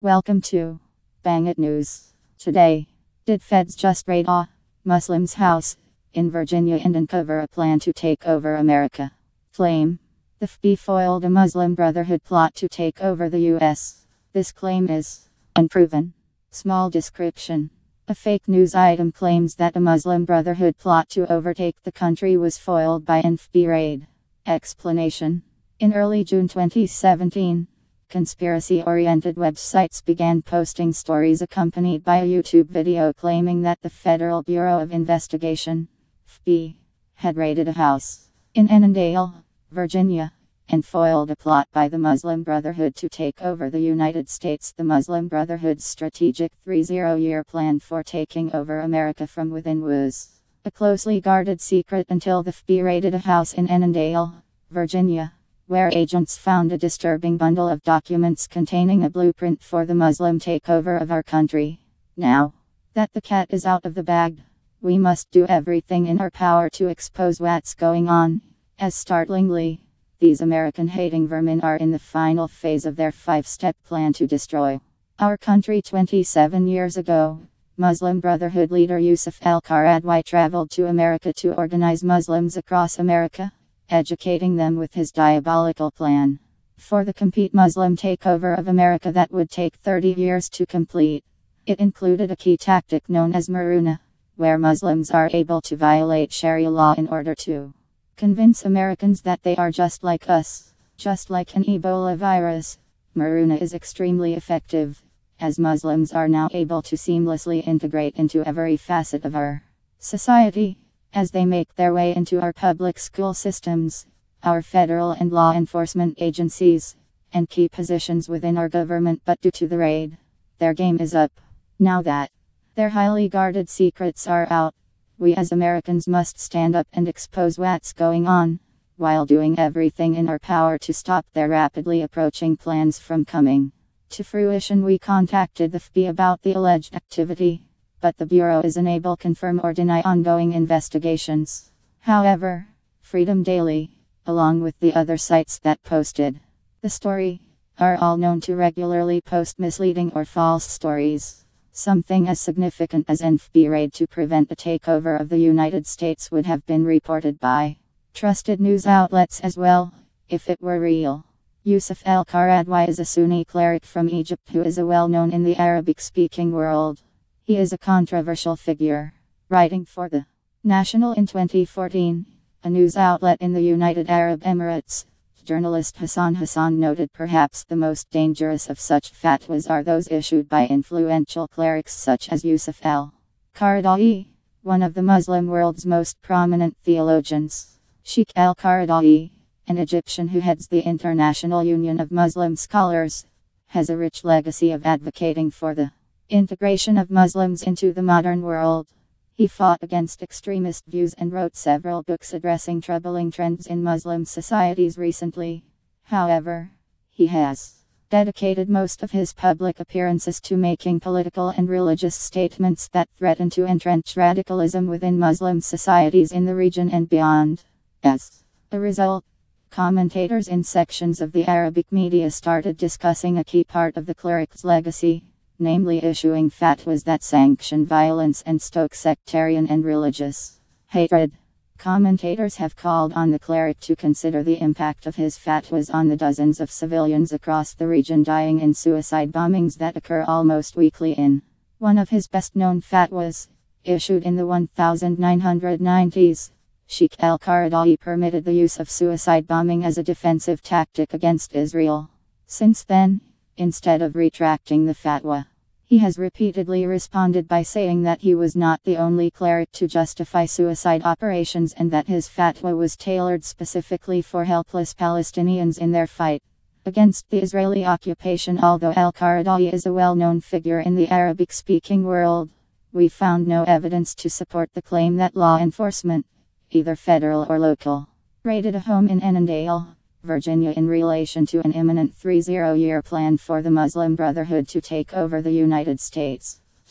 Welcome to Bang It News. Today, did feds just raid a Muslim's house in Virginia and uncover a plan to take over America? Claim. The FBI foiled a Muslim Brotherhood plot to take over the U.S. This claim is unproven. Small description. A fake news item claims that a Muslim Brotherhood plot to overtake the country was foiled by an FBI raid. Explanation. In early June 2017, conspiracy-oriented websites began posting stories accompanied by a YouTube video claiming that the Federal Bureau of Investigation, FBI, had raided a house in Annandale, Virginia, and foiled a plot by the Muslim Brotherhood to take over the United States. The Muslim Brotherhood's strategic 30-year plan for taking over America from within was a closely guarded secret until the FBI raided a house in Annandale, Virginia, where agents found a disturbing bundle of documents containing a blueprint for the Muslim takeover of our country. Now that the cat is out of the bag, we must do everything in our power to expose what's going on, as startlingly, these American-hating vermin are in the final phase of their 5-step plan to destroy our country. 27 years ago, Muslim Brotherhood leader Yusuf al-Qaradawi traveled to America to organize Muslims across America, educating them with his diabolical plan for the complete Muslim takeover of America that would take 30 years to complete. It included a key tactic known as Maruna, where Muslims are able to violate Sharia law in order to convince Americans that they are just like us, just like an Ebola virus. Maruna is extremely effective, as Muslims are now able to seamlessly integrate into every facet of our society, as they make their way into our public school systems, our federal and law enforcement agencies, and key positions within our government. But due to the raid, their game is up. Now that their highly guarded secrets are out, we as Americans must stand up and expose what's going on, while doing everything in our power to stop their rapidly approaching plans from coming to fruition. We contacted the FBI about the alleged activity, but the Bureau is unable to confirm or deny ongoing investigations. However, Freedom Daily, along with the other sites that posted the story, are all known to regularly post misleading or false stories. Something as significant as an FBI raid to prevent a takeover of the United States would have been reported by trusted news outlets as well, if it were real. Yusuf al-Qaradawi is a Sunni cleric from Egypt who is well-known in the Arabic-speaking world. He is a controversial figure. Writing for the National in 2014, a news outlet in the United Arab Emirates, journalist Hassan noted perhaps the most dangerous of such fatwas are those issued by influential clerics such as Yusuf al-Qaradawi, one of the Muslim world's most prominent theologians. Sheikh al-Qaradawi, an Egyptian who heads the International Union of Muslim Scholars, has a rich legacy of advocating for the integration of Muslims into the modern world. He fought against extremist views and wrote several books addressing troubling trends in Muslim societies recently. However, he has dedicated most of his public appearances to making political and religious statements that threaten to entrench radicalism within Muslim societies in the region and beyond. As a result, commentators in sections of the Arabic media started discussing a key part of the cleric's legacy, namely issuing fatwas that sanction violence and stoke sectarian and religious hatred. Commentators have called on the cleric to consider the impact of his fatwas on the dozens of civilians across the region dying in suicide bombings that occur almost weekly in one of his best-known fatwas, issued in the 1990s. Sheikh al-Qaradawi permitted the use of suicide bombing as a defensive tactic against Israel. Since then, instead of retracting the fatwa, he has repeatedly responded by saying that he was not the only cleric to justify suicide operations and that his fatwa was tailored specifically for helpless Palestinians in their fight against the Israeli occupation. Although al-Qaradawi is a well-known figure in the Arabic-speaking world, we found no evidence to support the claim that law enforcement, either federal or local, raided a home in Annandale, Virginia in relation to an imminent 30-year plan for the Muslim Brotherhood to take over the United States.